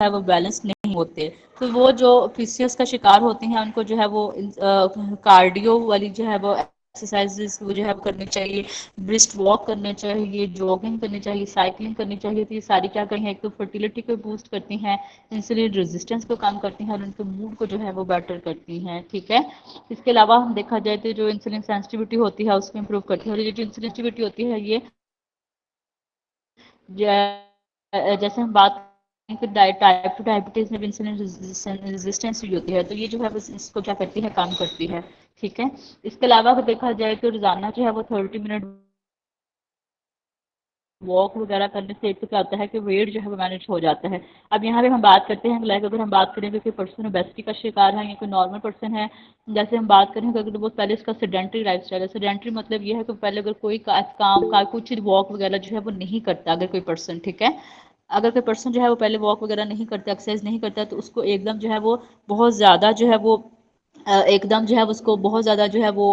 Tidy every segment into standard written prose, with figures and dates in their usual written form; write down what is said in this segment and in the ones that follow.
है वो बैलेंस नहीं होते। तो वो जो पीसीओएस का शिकार होते हैं उनको जो है वो कार्डियो वाली जो है वो एक्सरसाइजेस वो जो है करनी चाहिए, ब्रिस्ट वॉक करने चाहिए, जॉगिंग करनी चाहिए, साइकिलिंग करनी चाहिए। तो ये सारी क्या करती हैं, एक तो फर्टिलिटी को बूस्ट करती हैं, इंसुलिन रेजिस्टेंस को कम करती हैं और उनके मूड को जो है वो बेटर करती हैं। ठीक है, इसके अलावा हम देखा जाए तो जो इंसुलिन सेंसिटिविटी होती है उसको इम्प्रूव करती है। और ये जो इंसुलिन सेंसिटिविटी होती है ये जैसे हम बात करें कि टाइप टू डायबिटीज में इंसुलिन रेजिस्टेंस भी होती है, तो ये जो है बस इसको क्या करती है, काम करती है। ठीक है, इसके अलावा अगर देखा जाए तो रोजाना जो है वो 30 मिनट वॉक वगैरह करने से एक तो क्या होता है कि वेट जो है वो मैनेज हो जाता है। अब यहाँ पे हम बात करते हैं, लाइक अगर हम बात करें कि कोई पर्सन ओबेसिटी का शिकार है या कोई नॉर्मल पर्सन है, जैसे हम बात करें कि अगर वो पहले इसका सेडेंट्री लाइफस्टाइल है। सेडेंट्री मतलब ये है कि पहले अगर कोई काम का कुछ वॉक वगैरह जो है वो नहीं करता अगर कोई पर्सन, ठीक है, अगर कोई पर्सन जो है वो पहले वॉक वगैरह नहीं करता, एक्सरसाइज नहीं करता, तो उसको एकदम जो है वो बहुत ज़्यादा जो है वो एकदम जो है उसको बहुत ज़्यादा जो है वो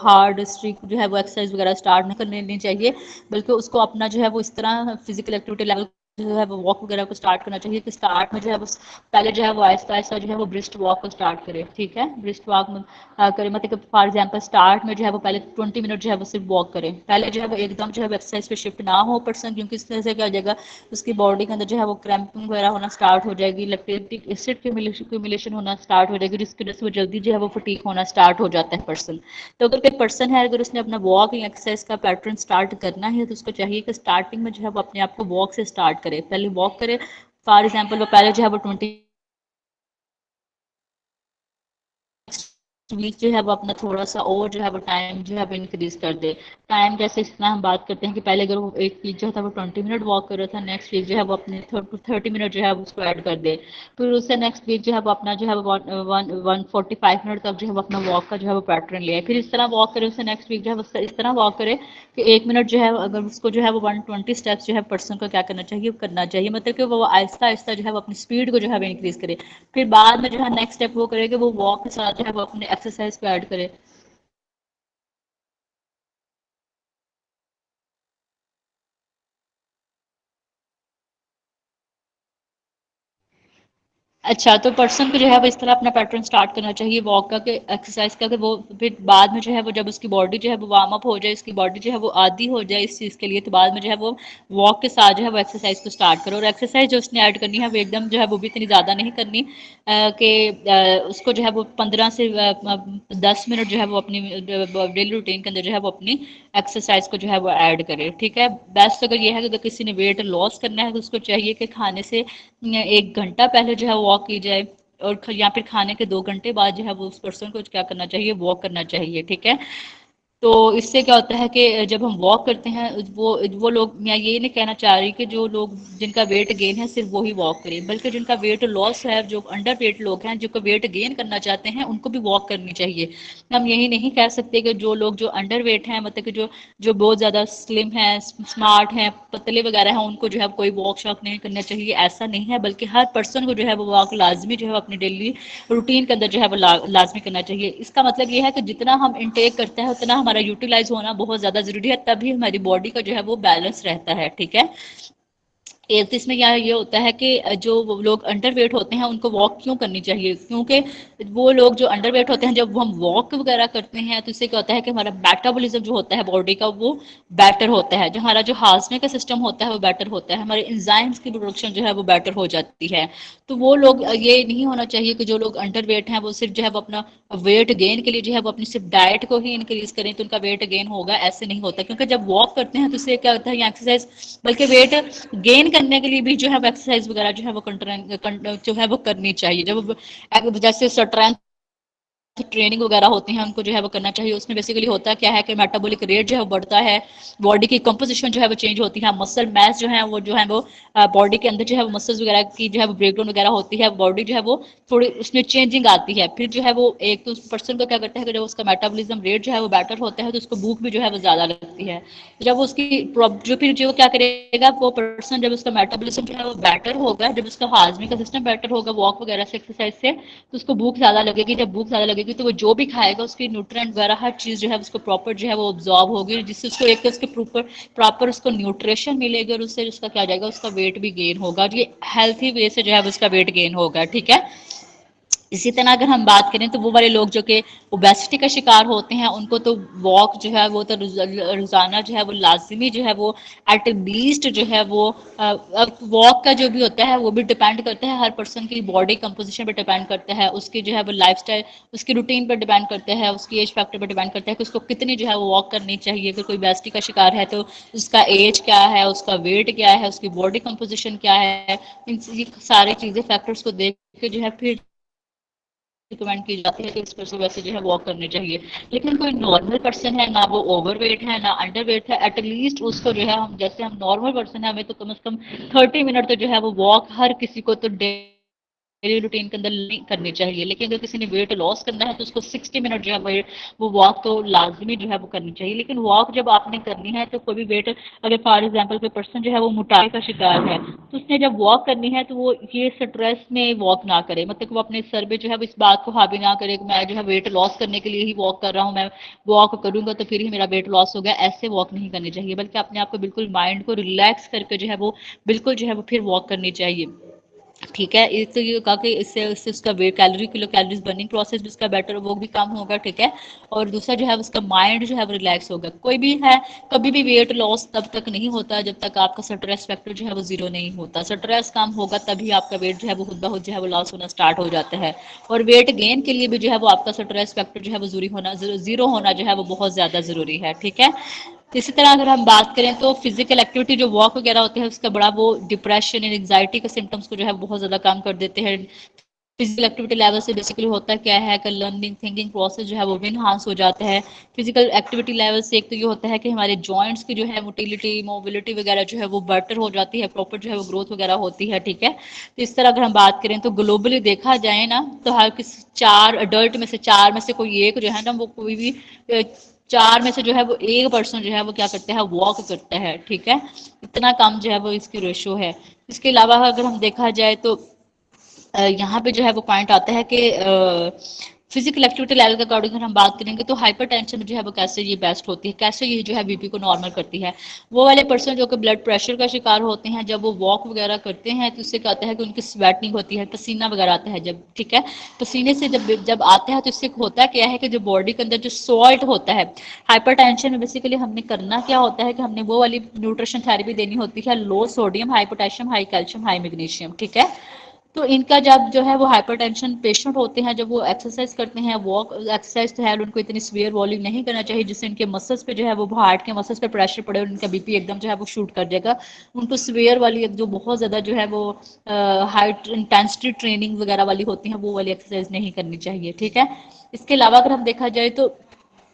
हार्ड स्ट्रिक जो है वो एक्सरसाइज वगैरह स्टार्ट नहीं करनी चाहिए, बल्कि उसको अपना जो है वो इस तरह फिजिकल एक्टिविटी लेवल जो है वो वॉक वगैरह को स्टार्ट करना चाहिए कि स्टार्ट में जो है वो पहले जो है वो आहिस्ता आहिस्ता जो है वो ब्रिस्ट वॉक को स्टार्ट करे। ठीक है, ब्रिस्ट वॉक में करे, मतलब कि फॉर एग्जांपल स्टार्ट में जो है वो पहले 20 मिनट जो है वो सिर्फ वॉक करे, पहले जो है वो एकदम जो है वो एक्सरसाइज पे शिफ्ट ना हो पर्सन, क्योंकि इस तरह से क्या हो जाएगा, उसकी बॉडी के अंदर जो है वो क्रैम्पिंग वगैरह होना स्टार्ट हो जाएगी, लैक्टेटिक एसिड क्यूमुलेशन होना स्टार्ट हो जाएगी, जिसकी वजह से वो जल्दी जो है वो फटीक होना स्टार्ट हो जाता है पर्सन। तो अगर कोई पर्सन है, अगर उसने अपना वॉक या एक्सरसाइज का पैटर्न स्टार्ट करना है, तो उसको चाहिए कि स्टार्टिंग में जो है वो अपने आप को वॉक से स्टार्ट करे, पहले वॉक करे। फॉर एग्जाम्पल वो पहले जो है वो 20 जो है वो अपना थोड़ा सा और जो है वो टाइम जो है वो इंक्रीज कर दे। टाइम जैसे इतना हम बात करते हैं कि पहले अगर वो एक वीक जो था वो 20 मिनट वॉक कर रहा था, नेक्स्ट वीक जो है वो अपने 30 मिनट जो है वो उसको ऐड कर दे। फिर उससे नेक्स्ट वीक जो है वो अपना जो है वो 145 मिनट तक जो है वो अपना वॉक का जो है वो पैटर्न ले, फिर इस तरह वॉक करे। उससे नेक्स्ट वीक जो है वो इस तरह वॉक करे कि 1 मिनट जो है अगर उसको जो है वो 120 स्टेप्स जो है पर्सन को क्या करना चाहिए, करना चाहिए, मतलब कि वो आहिस्ता आहिस्ता जो है वो अपनी स्पीड को जो है वो इंक्रीज करे। फिर बाद में जो है नेक्स्ट स्टेप वो करे कि वो वॉक के साथ जो है वो अपने एक्सरसाइज को ऐड करे। अच्छा, तो पर्सन को जो है वो इस तरह अपना पैटर्न स्टार्ट करना चाहिए वॉक का, कि एक्सरसाइज का, कि वो फिर बाद में जो है वो जब उसकी बॉडी जो है वो वार्म अप हो जाए, उसकी बॉडी जो है वो आदी हो जाए इस चीज़ के लिए, तो बाद में जो है वो वॉक के साथ जो है वो एक्सरसाइज को स्टार्ट करो। और एक्सरसाइज जो उसने ऐड करनी है वो एकदम जो है वो भी इतनी ज़्यादा नहीं करनी कि उसको जो है वो 15 से 10 मिनट जो है वो अपनी डेली रूटीन के अंदर जो है वो अपनी एक्सरसाइज को जो है वो ऐड करे। ठीक है, बेस्ट अगर ये है कि अगर किसी ने वेट लॉस करना है तो उसको चाहिए कि खाने से 1 घंटा पहले जो है वॉक की जाए, और या फिर खाने के 2 घंटे बाद जो है वो उस पर्सन को क्या करना चाहिए, वॉक करना चाहिए। ठीक है, तो इससे क्या होता है कि जब हम वॉक करते हैं, वो लोग, मैं ये नहीं कहना चाह रही कि जो लोग जिनका वेट गेन है सिर्फ वो ही वॉक करें, बल्कि जिनका वेट लॉस है, जो अंडर वेट लोग हैं, जो वेट गेन करना चाहते हैं, उनको भी वॉक करनी चाहिए। हम यही नहीं कह सकते कि जो लोग जो अंडर वेट हैं, मतलब कि जो जो बहुत ज़्यादा स्लिम हैं, स्मार्ट हैं, पतले वगैरह हैं, उनको जो है कोई वॉक शॉक नहीं करना चाहिए, ऐसा नहीं है, बल्कि हर पर्सन को जो है वो वॉक लाजमी जो है अपनी डेली रूटीन के अंदर जो है वो लाजमी करना चाहिए। इसका मतलब ये है कि जितना हम इनटेक करते हैं उतना हमारा यूटिलाइज होना बहुत ज़्यादा ज़रूरी है, तभी हमारी बॉडी का जो है वो बैलेंस रहता है। ठीक है, एक तो इसमें क्या ये होता है कि जो लोग अंडर वेट होते हैं उनको वॉक क्यों करनी चाहिए, क्योंकि वो लोग जो अंडर वेट होते हैं, जब हम वॉक वगैरह करते हैं तो इससे क्या होता है कि हमारा मेटाबॉलिज्म जो होता है बॉडी का वो बेटर होता है, जो हमारा जो हाजमे का सिस्टम होता है वो बेटर होता है, हमारे इंजाइम्स की प्रोडक्शन जो है वो बेटर हो जाती है। तो वो लोग, ये नहीं होना चाहिए कि जो लोग अंडर वेट हैं वो सिर्फ जो है वो अपना वेट गेन के लिए जो है वो अपनी सिर्फ डाइट को ही इंक्रीज करें तो उनका वेट गेन होगा, ऐसे नहीं होता। क्योंकि जब वॉक करते हैं तो इससे क्या होता है, एक्सरसाइज, बल्कि वेट गेन करने के लिए भी जो है वो एक्सरसाइज वगैरह जो है वो जो है वो करनी चाहिए। जब जैसे स्ट्रेंथ ट्रेनिंग वगैरह होती हैं उनको जो है वो करना चाहिए। उसमें बेसिकली होता क्या है कि मेटाबॉलिक रेट जो है वो बढ़ता है, बॉडी की कंपोजिशन जो है वो चेंज होती है, मसल मैस जो है वो बॉडी के अंदर जो है वो मसल्स वगैरह की जो है वो ब्रेकडाउन वगैरह होती है, बॉडी जो है वो थोड़ी उसमें चेंजिंग आती है। फिर जो है वो एक तो पर्सन को क्या करता है कि जब उसका मेटाबॉलिज्म रेट जो है वो बेटर होता है तो उसको भूख भी जो है वो ज़्यादा लगती है। जब उसकी जो फिर जो क्या करेगा वो पर्सन, जब उसका मेटाबॉलिज्म जो है वो बेटर होगा, जब उसका हाजमे का सिस्टम बेटर होगा वॉक वगैरह से, एक्सरसाइज से, तो उसको भूख ज़्यादा लगेगी। जब भूख ज़्यादा लगेगी लगेगी, तो वो जो भी खाएगा उसकी न्यूट्रिएंट वगैरह हर चीज़ जो है उसको प्रॉपर जो है वो ऑब्जॉर्ब होगी, जिससे उसको एक तो उसके प्रॉपर प्रॉपर उसको न्यूट्रिशन मिलेगी और उससे उसका क्या जाएगा, उसका वेट भी गेन होगा, और ये हेल्थी वे से जो है उसका वेट गेन होगा। ठीक है। इसी तरह अगर हम बात करें तो वो वाले लोग जो कि ओबेसिटी का शिकार होते हैं, उनको तो वॉक जो है वो तो रोजाना जो है वो लाजमी जो है वो एट लीस्ट जो है वो वॉक का जो भी होता है वो भी डिपेंड करता है हर पर्सन की बॉडी कंपोजिशन पर डिपेंड करता है, उसकी जो है वो लाइफस्टाइल, उसकी रूटीन पर डिपेंड करता है, उसकी एज फैक्टर पर डिपेंड करता है कि उसको कितनी जो है वो वॉक करनी चाहिए। अगर कोई ओबेसिटी का शिकार है तो उसका एज क्या है, उसका वेट क्या है, उसकी बॉडी कंपोजिशन क्या है, इन सारी चीज़ें फैक्टर्स को देख के जो है फिर रिकमेंड की जाती है कि इस पर्सन वैसे जो है वॉक करनी चाहिए। लेकिन कोई नॉर्मल पर्सन है, ना वो ओवरवेट है ना अंडर वेट है, एटलीस्ट उसको जो है हम जैसे हम नॉर्मल पर्सन है, हमें तो कम से कम 30 मिनट तो जो है वो वॉक हर किसी को तो डेली रूटीन के अंदर नहीं करनी चाहिए। लेकिन अगर किसी ने वेट लॉस करना है तो उसको 60 मिनट जो है वो वॉक तो लाजमी जो है वो करनी चाहिए। लेकिन वॉक जब आपने करनी है तो कोई भी वेट, अगर फॉर एग्जांपल कोई पर्सन जो है वो मोटापे का शिकार है तो उसने जब वॉक करनी है तो वो ये स्ट्रेस में वॉक ना करे, मतलब कि वो अपने सर पे जो है इस बात को हावी ना करे कि मैं जो है वेट लॉस करने के लिए ही वॉक कर रहा हूँ, मैं वॉक करूंगा तो फिर ही मेरा वेट लॉस होगा, ऐसे वॉक नहीं करनी चाहिए। बल्कि अपने आप को बिल्कुल माइंड को रिलैक्स करके जो है वो बिल्कुल जो है वो फिर वॉक करनी चाहिए। ठीक है। एक तो ये कहा कि इससे इससे उसका weight calorie kilo calories burning process भी उसका बेटर वो भी कम होगा। ठीक है। और दूसरा जो है उसका माइंड जो है वो रिलैक्स होगा। कोई भी है, कभी भी वेट लॉस तब तक नहीं होता जब तक आपका स्ट्रेस फैक्टर जो है वो जीरो नहीं होता। स्ट्रेस कम होगा तभी आपका वेट जो है वो खुद ब खुद जो है वो लॉस होना स्टार्ट हो जाता है। और वेट गेन के लिए भी जो है वो आपका स्ट्रेस फैक्टर जो है वो जीरो होना जो है वो बहुत ज्यादा जरूरी है। ठीक है। इसी तरह अगर हम बात करें तो फिजिकल एक्टिविटी जो वॉक वगैरह होते हैं उसका बड़ा वो डिप्रेशन एंड एंग्जाइटी के सिम्टम्स को जो है बहुत ज़्यादा कम कर देते हैं। फिजिकल एक्टिविटी लेवल से बेसिकली होता क्या है कि लर्निंग थिंकिंग प्रोसेस जो है वो भी इन्हांस हो जाता है। फिजिकल एक्टिविटी लेवल से एक तो ये होता है कि हमारे जॉइंट्स की जो है मोटिलिटी मोबिलिटी वगैरह जो है वो बेटर हो जाती है, प्रॉपर जो है वो ग्रोथ वगैरह होती है। ठीक है। तो इस तरह अगर हम बात करें तो ग्लोबली देखा जाए ना तो हर किसी 4 अडल्ट में से 4 में से कोई एक जो है ना वो कोई भी 4 में से जो है वो एक पर्सन जो है वो क्या करता है, वॉक करता है। ठीक है। इतना कम जो है वो इसकी रेशो है। इसके अलावा अगर हम देखा जाए तो यहाँ पे जो है वो पॉइंट आता है कि फिजिकल एक्टिविटी लेवल के अकॉर्डिंग अगर हम बात करेंगे तो हाइपर टेंशन जो है वो कैसे ये बेस्ट होती है, कैसे ये जो है बीपी को नॉर्मल करती है। वो वाले पर्सन जो कि ब्लड प्रेशर का शिकार होते हैं, जब वो वॉक वगैरह करते हैं तो उससे क्या होता है कि उनकी स्वेटिंग होती है, पसीना वगैरह आता है जब। ठीक है। पसीने से जब जब आता है तो इससे होता क्या है कि जो बॉडी के अंदर जो सॉल्ट होता है, हाइपर टेंशन में बेसिकली हमने करना क्या होता है कि हमने वो वाली न्यूट्रिशन थेरेपी देनी होती है, low sodium high potassium high calcium high magnesium. ठीक है। तो इनका जब जो है वो हाइपरटेंशन पेशेंट होते हैं, जब वो एक्सरसाइज करते हैं, वॉक एक्सरसाइज तो है उनको इतनी सीवियर वॉल्यूम नहीं करना चाहिए जिससे इनके मसल्स पे जो है वो हार्ट के मसल्स पे प्रेशर पड़े और इनका बीपी एकदम जो है वो शूट कर देगा। उनको सीवियर वाली जो बहुत ज़्यादा जो है वो हाई इंटेंसिटी ट्रेनिंग वगैरह वाली होती हैं वो वाली एक्सरसाइज नहीं करनी चाहिए। ठीक है। इसके अलावा अगर हम देखा जाए तो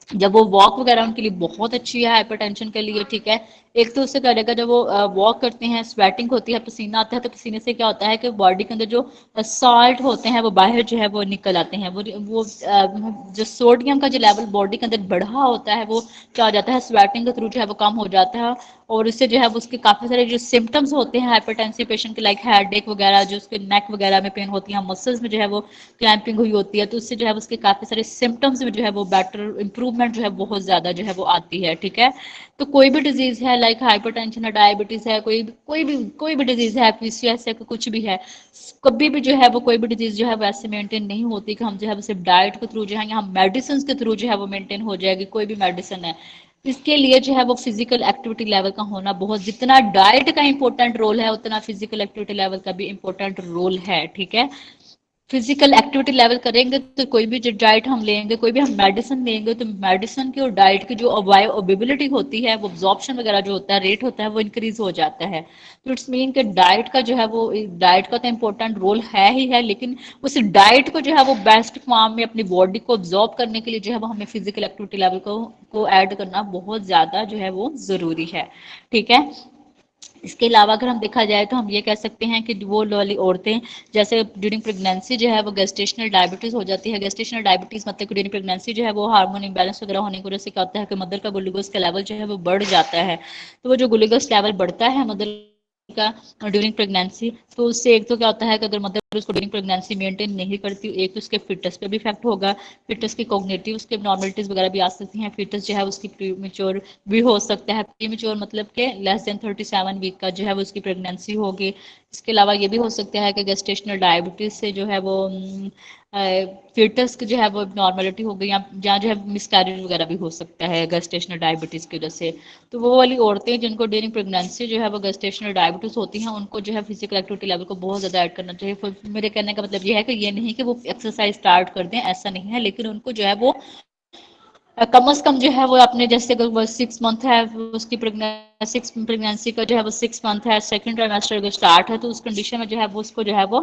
जब वो वॉक वगैरह उनके लिए बहुत अच्छी है हाइपरटेंशन के लिए। ठीक है। एक तो उससे करेगा जब वो वॉक करते हैं, स्वेटिंग होती है, पसीना आता है, तो पसीने से क्या होता है कि बॉडी के अंदर जो सॉल्ट होते हैं वो बाहर जो है वो निकल आते हैं। वो जो सोडियम का जो लेवल बॉडी के अंदर बढ़ा होता है वो क्या हो जाता है, स्वेटिंग के थ्रू जो है वो कम हो जाता है। और इससे जो है वो उसके काफ़ी सारे जो सिम्टम्स होते हैं हाइपरटेंसिव पेशेंट के, लाइक हेडेक वगैरह, जो उसके नेक वगैरह में पेन होती है, मसल्स में जो है वो क्लैंपिंग हुई होती है, तो उससे जो है उसके काफ़ी सारे सिम्टम्स में जो है वो बेटर इंप्रूवमेंट जो है बहुत ज़्यादा जो है वो आती है। ठीक है। तो कोई भी डिजीज़ है, लाइक हाइपरटेंशन है, डायबिटीज़ है, कोई भी डिजीज़ है, पीसीओएस है, कुछ भी है, कभी भी जो है वो कोई भी डिजीज़ जो है वैसे मेंटेन नहीं होती कि हम जो है वो सिर्फ डाइट के थ्रू जो है, या हम मेडिसिन के थ्रू जो है वो मेंटेन हो जाएगी। कोई भी मेडिसिन है, इसके लिए जो है वो फिजिकल एक्टिविटी लेवल का होना बहुत, जितना डाइट का इंपॉर्टेंट रोल है उतना फिजिकल एक्टिविटी लेवल का भी इंपॉर्टेंट रोल है। ठीक है। फिजिकल एक्टिविटी लेवल करेंगे तो कोई भी जो डाइट हम लेंगे, कोई भी हम मेडिसिन लेंगे, तो मेडिसिन की और डाइट की जो बायोअवेलेबिलिटी होती है, वो अब्जॉर्प्शन वगैरह जो होता है, रेट होता है, वो इंक्रीज हो जाता है। तो इट्स मीन कि डाइट का जो है वो, डाइट का तो इम्पोर्टेंट रोल है ही है, लेकिन उस डाइट को जो है वो बेस्ट फॉर्म में अपनी बॉडी को अब्जॉर्ब करने के लिए जो है वो हमें फिजिकल एक्टिविटी लेवल को ऐड करना बहुत ज़्यादा जो है वो ज़रूरी है। ठीक है। इसके अलावा अगर हम देखा जाए तो हम ये कह सकते हैं कि वो वाली औरतें जैसे ड्यूरिंग प्रेगनेंसी जो है वो गेस्टेशनल डायबिटीज़ हो जाती है। गेस्टेशनल डायबिटीज़ मतलब कि ड्यूरिंग प्रेगनेंसी जो है वो हार्मोन इम्बैलेंस वगैरह होने की वजह से क्या होता है कि मदर का ग्लूकोज का लेवल जो है वो बढ़ जाता है। तो वो जो ग्लूकोज लेवल बढ़ता है मदर का ड्यूरिंग प्रेगनेंसी, तो उससे एक तो क्या होता है कि अगर मदर उसको ड्यूरिंग प्रेगनेंसी मेंटेन नहीं करती, एक तो उसके फिटनेस पे भी इफेक्ट होगा, फिटनेस की कॉग्निटिव उसके नॉर्मलिटीज वगैरह भी आ सकती हैं, फिटनेस जो है उसकी प्रीमेच्योर भी हो सकता है, प्रीमेच्योर मतलब कि लेस देन 37 वीक का जो है वो उसकी प्रेगनेंसी होगी। इसके अलावा ये भी हो सकता है कि गेस्टेशनल डायबिटीज से जो है वो फिटस की जो है वो नॉर्मलिटी हो गई, या जहाँ जो है मिसकैरेज वगैरह भी हो सकता है गेस्टेशनल डायबिटीज़ की वजह से। तो वो वाली औरतें जिनको ड्यूरिंग प्रेगनेंसी जो है वो गेस्टेशनल डायबिटीज़ होती हैं, उनको जो है फिजिकल एक्टिविटी लेवल को बहुत ज़्यादा ऐड करना चाहिए। मेरे कहने का मतलब ये है कि ये नहीं कि वो एक्सरसाइज स्टार्ट कर दें, ऐसा नहीं है, लेकिन उनको जो है वो कम से कम जो है वो अपने, जैसे अगर वो 6 मंथ है उसकी प्रेगनेंसी का जो है वो 6 मंथ है, सेकंड ट्राइमेस्टर अगर स्टार्ट है, तो उस कंडीशन में जो है वो उसको जो है वो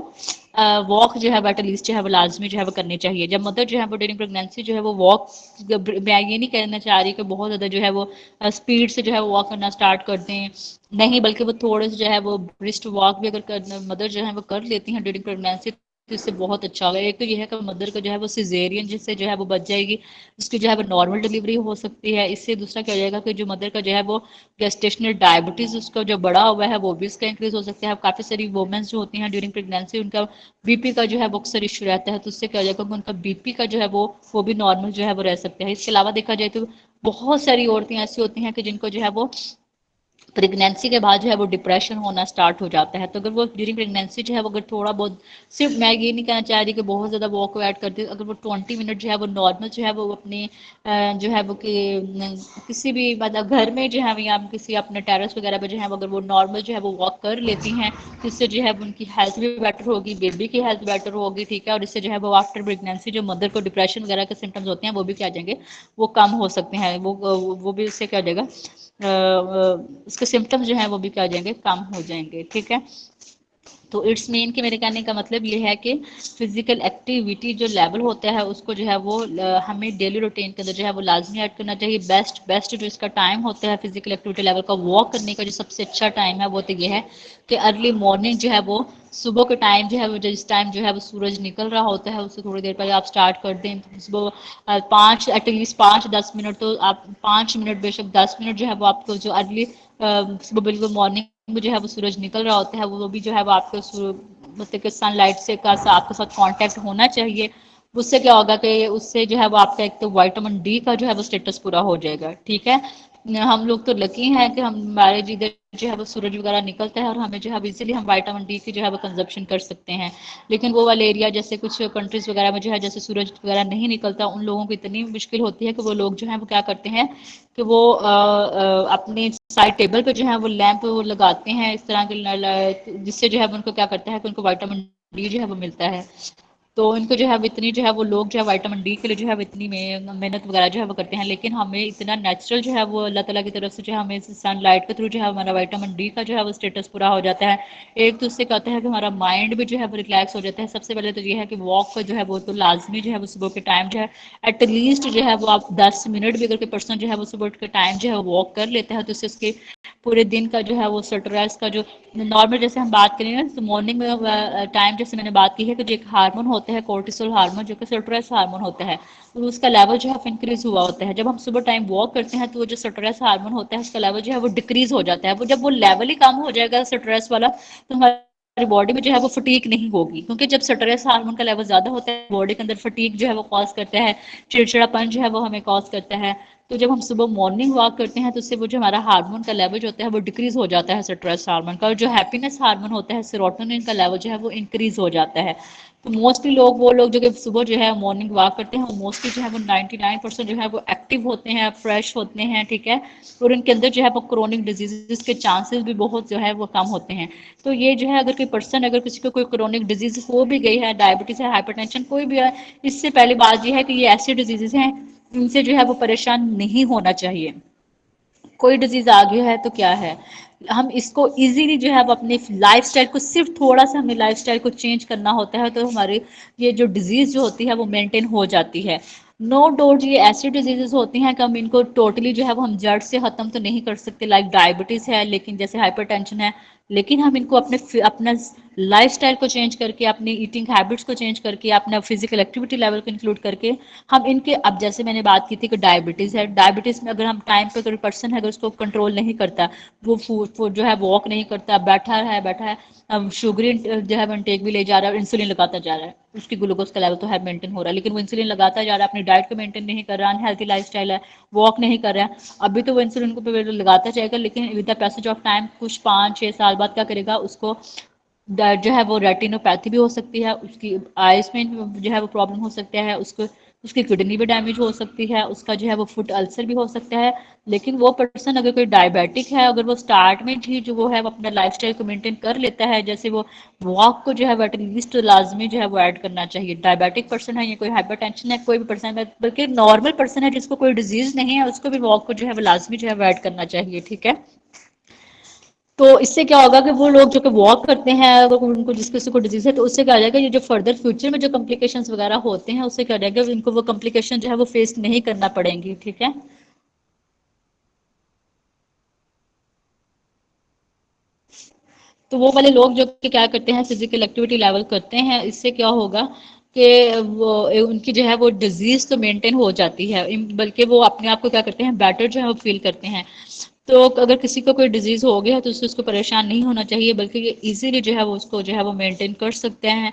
वॉक जो है एटलीस्ट जो है वो लाजमी जो है वो करनी चाहिए। जब मदर जो है वो ड्यूरिंग प्रेगनेंसी जो है वो वॉक, मैं ये नहीं कहना चाह रही कि बहुत ज़्यादा जो है वो स्पीड से जो है वो वॉक करना स्टार्ट कर दें, नहीं, बल्कि वो थोड़े से जो है वो ब्रिस्ट वॉक भी अगर मदर जो है वो कर लेती हैं ड्यूरिंग प्रेगनेंसी, तो इससे बहुत अच्छा होगा। एक तो यह है कि मदर का जो है वो सिजेरियन जिससे जो है वो बच जाएगी, उसकी जो है वो नॉर्मल डिलीवरी हो सकती है। इससे दूसरा क्या हो जाएगा कि जो मदर का जो है वो गेस्टेशनल डायबिटीज़ उसका जो बढ़ा हुआ है वो भी इसका इंक्रीज हो सकता है। काफ़ी सारी वुमेन्स जो होती हैं ड्यूरिंग प्रेगनेंसी, उनका बीपी का जो है वो अक्सर इशू रहता है, तो उससे क्या हो जाएगा कि उनका बीपी का जो है वो भी नॉर्मल जो है वो रह सकता है। इसके अलावा देखा जाए तो बहुत सारी औरतें ऐसी होती हैं कि जिनको जो है वो प्रेगनेंसी के बाद जो है वो डिप्रेशन होना स्टार्ट हो जाता है। तो अगर वो ड्यूरिंग प्रेगनेंसी जो है वो अगर थोड़ा बहुत, सिर्फ मैं ये नहीं कहना चाह रही कि बहुत ज़्यादा वॉक ऐड करती है, अगर वो 20 मिनट जो है वो नॉर्मल जो है वो अपने जो है वो कि किसी भी मतलब घर में जो है या किसी अपने टेरेस वगैरह पे जो है अगर वो नॉर्मल जो है वो वॉक कर लेती हैं, तो इससे जो है उनकी हेल्थ भी बेटर होगी, बेबी की हेल्थ बेटर होगी, ठीक है। और इससे जो है वो आफ्टर प्रेगनेंसी जो मदर को डिप्रेशन वगैरह के सिम्टम्स होते हैं वो भी क्या आ जाएंगे, वो कम हो सकते हैं, वो भी इससे क्या हो जाएगा, उसके सिम्टम्स जो हैं वो भी क्या हो जाएंगे, कम हो जाएंगे, ठीक है। तो इट्स मीन कि मेरे कहने का मतलब ये है कि फिजिकल एक्टिविटी जो लेवल होता है उसको जो है वो हमें डेली रूटीन के अंदर जो है वो लाजमी ऐड करना चाहिए। बेस्ट बेस्ट जो इसका टाइम होता है फिजिकल एक्टिविटी लेवल का वॉक करने का, जो सबसे अच्छा टाइम है वो तो ये है कि अर्ली मॉर्निंग जो है वो सुबह के टाइम जो है वो जिस टाइम जो है वो सूरज निकल रहा होता है उससे थोड़ी देर पहले आप स्टार्ट कर दें। तो सुबह 5 एटलीस्ट 5-10 मिनट, तो आप 5 मिनट बेशक 10 मिनट जो है वो आपको जो अर्ली सुबह बिल्कुल मॉर्निंग में जो है वो सूरज निकल रहा होता है वो भी जो है वो आपको मतलब कि सनलाइट से का आपके साथ कांटेक्ट होना चाहिए। उससे क्या होगा कि उससे जो है वो आपका एक तो विटामिन डी का जो है वो स्टेटस पूरा हो जाएगा, ठीक है। हम लोग तो लकी हैं कि हम हमारे जिधर जो है वो सूरज वगैरह निकलता है और हमें जो है इजीली हम विटामिन डी की जो है वो कंजप्शन कर सकते हैं। लेकिन वो वाले एरिया जैसे कुछ कंट्रीज वगैरह में जो है जैसे सूरज वगैरह नहीं निकलता, उन लोगों को इतनी मुश्किल होती है कि वो लोग जो है वो क्या करते हैं कि वो अपने साइड टेबल पे जो है वो लैंप वो लगाते हैं इस तरह के, जिससे जो है उनको क्या करता है कि उनको विटामिन डी जो है वो मिलता है। तो इनको जो है वो इतनी जो है वो लोग जो है विटामिन डी के लिए जो है वो इतनी मेहनत वगैरह जो है वो करते हैं, लेकिन हमें इतना नेचुरल जो है वो अल्लाह ताला की तरफ से जो है हमें सनलाइट के थ्रू जो है हमारा विटामिन डी का जो है वो स्टेटस पूरा हो जाता है। एक तो उससे कहता है कि हमारा माइंड भी जो है वो रिलैक्स हो जाता है। सबसे पहले तो ये है कि वॉक का जो है वो तो लाजमी जो है वो सुबह के टाइम जो है एटलीस्ट जो है वो आप 10 मिनट भी अगर कोई पर्सन जो है वो सुबह के टाइम जो है वो वॉक कर लेता है, तो उससे उसके पूरे दिन का जो है वो स्ट्रेस का जो नॉर्मल, जैसे हम बात करें ना तो मॉर्निंग में टाइम जैसे मैंने बात की है कि जो एक हार्मोन होता है कोर्टिसोल हार्मोन जो कि स्ट्रेस हार्मोन होता है, तो उसका लेवल जो है इंक्रीज हुआ होता है। जब हम सुबह टाइम वॉक करते हैं तो वो जो स्ट्रेस हार्मोन होता है उसका लेवल जो है वो डिक्रीज हो जाता है। वो जब वो लेवल ही कम हो जाएगा स्ट्रेस वाला, तो हमारी बॉडी में जो है वो फटीक नहीं होगी, क्योंकि जब स्ट्रेस हार्मोन का लेवल ज्यादा होता है बॉडी के अंदर फटीक जो है वो कॉज करता है, चिड़चिड़ापन जो है वो हमें कॉज करता है। तो जब हम सुबह मॉर्निंग वॉक करते हैं तो उससे वो जो हमारा हार्मोन का लेवल जो होता है वो डिक्रीज हो जाता है स्ट्रेस हार्मोन का, और जो हैप्पीनेस हार्मोन होता है सेरोटोनिन का लेवल जो है वो इंक्रीज हो जाता है। तो मोस्टली लोग वो लोग जो कि सुबह जो है मॉर्निंग वॉक करते हैं वो मोस्टली जो है वो 99% जो है वो एक्टिव होते हैं, फ्रेश होते हैं, ठीक है। और उनके अंदर जो है वो क्रोनिक डिजीजेस के चांसेस भी बहुत जो है वो कम होते हैं। तो ये जो है अगर कोई पर्सन, अगर किसी को कोई क्रोनिक डिजीज हो भी गई है, डायबिटीज है, हाइपरटेंशन कोई भी है, इससे पहली बात ये है कि ये ऐसी डिजीजेस हैं इनसे जो है वो परेशान नहीं होना चाहिए। कोई डिजीज आ गया है तो क्या है, हम इसको इजीली जो है वो अपने लाइफस्टाइल को, सिर्फ थोड़ा सा हमें लाइफस्टाइल को चेंज करना होता है तो हमारी ये जो डिजीज जो होती है वो मेंटेन हो जाती है। नो डाउट ये ऐसी डिजीजेस होती हैं कि हम इनको टोटली जो है वो हम जड़ से ख़त्म तो नहीं कर सकते, लाइक डायबिटीज़ है, लेकिन जैसे हाइपरटेंशन है लेकिन हम इनको अपना लाइफस्टाइल को चेंज करके, अपनी ईटिंग हैबिट्स को चेंज करके, अपना फिजिकल एक्टिविटी लेवल को इंक्लूड करके हम इनके, अब जैसे मैंने बात की थी कि डायबिटीज़ है, डायबिटीज़ में अगर हम टाइम पे कोई पर्सन है अगर उसको कंट्रोल नहीं करता, वो फूड जो है वॉक नहीं करता, बैठा है, अब शुगर जो है इंटेक भी ले जा रहा है, इंसुलिन लगाता जा रहा है, उसकी ग्लूकोज का लेवल तो है मेंटेन हो रहा है, लेकिन वो इंसुलिन लगाता जा रहा है, अपनी डाइट को मेंटेन नहीं कर रहा, अनहेल्थी लाइफस्टाइल है, वॉक नहीं कर रहा है। अभी तो वो इंसुलिन को लगाता जाएगा, लेकिन with the passage of time कुछ 5-6 साल बाद क्या करेगा, उसको जो है वो रेटिनोपैथी भी हो सकती है, उसकी आइज में जो है वो प्रॉब्लम हो सकता है, उसको उसकी किडनी भी डैमेज हो सकती है, उसका जो है वो फुट अल्सर भी हो सकता है। लेकिन वो पर्सन अगर कोई डायबिटिक है, अगर वो स्टार्ट में ही जो वो है वो अपना लाइफस्टाइल को मेंटेन कर लेता है, जैसे वो वॉक को जो है वो एटलीस्ट लाजमी जो है वो ऐड करना चाहिए। डायबिटिक पर्सन है या कोई हाइपरटेंशन है, कोई भी पर्सन है, बल्कि नॉर्मल पर्सन है जिसको कोई डिजीज नहीं है, उसको भी वॉक को जो है वो लाजमी जो है वो ऐड करना चाहिए, ठीक है। तो इससे क्या होगा कि वो लोग जो कि वॉक करते हैं, अगर उनको जिस किसी को डिजीज है, तो उससे क्या हो जाएगा, ये जो फर्दर फ्यूचर में जो कॉम्प्लिकेशंस वगैरह होते हैं, उससे क्या हो जाएगा, इनको वो कॉम्प्लिकेशन जो है वो फेस नहीं करना पड़ेंगी, ठीक है। तो वो वाले लोग जो कि क्या करते हैं, फिजिकल एक्टिविटी लेवल करते हैं, इससे क्या होगा कि वो उनकी जो है वो डिजीज तो मेंटेन हो जाती है, बल्कि वो अपने आप को क्या करते हैं, बेटर जो है वो फील करते हैं। तो अगर किसी को कोई डिजीज हो गया है तो उससे उसको परेशान नहीं होना चाहिए, बल्कि ये इजीली जो है वो उसको जो है वो मेंटेन कर सकते हैं।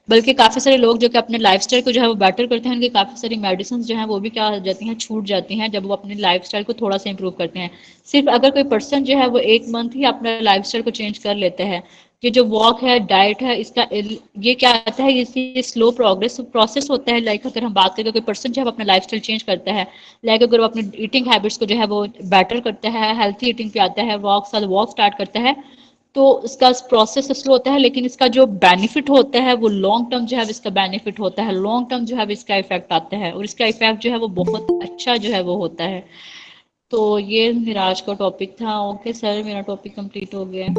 बल्कि काफ़ी सारे लोग जो कि अपने लाइफस्टाइल को जो है वो बेटर करते हैं, उनकी काफ़ी सारी मेडिसिन जो हैं वो भी क्या हो जाती हैं, छूट जाती हैं, जब वो अपने लाइफस्टाइल को थोड़ा सा इंप्रूव करते हैं। सिर्फ अगर कोई पर्सन जो है वो 1 मंथ ही अपना लाइफस्टाइल को चेंज कर लेता है, ये जो वॉक है, डाइट है, इसका ये क्या आता है, ये स्लो प्रोग्रेस प्रोसेस होता है। लाइक अगर हम बात करें, कोई पर्सन जो है अपना लाइफस्टाइल चेंज करता है, लाइक अगर वो अपनी ईटिंग हैबिट्स को जो है वो बेटर करता है, हेल्थी ईटिंग पे आता है, वॉक स्टार्ट करता है, तो इसका प्रोसेस स्लो होता है, लेकिन इसका जो बेनिफिट होता है वो लॉन्ग टर्म जो है इसका बेनिफिट होता है, लॉन्ग टर्म जो है इसका इफेक्ट आता है, और इसका इफेक्ट जो है वो बहुत अच्छा जो है वो होता है। तो ये मेरा आज का टॉपिक था। ओके सर, मेरा टॉपिक कंप्लीट हो गया।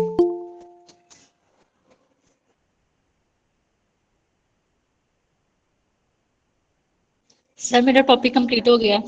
सर मेरा टॉपिक कंप्लीट हो गया।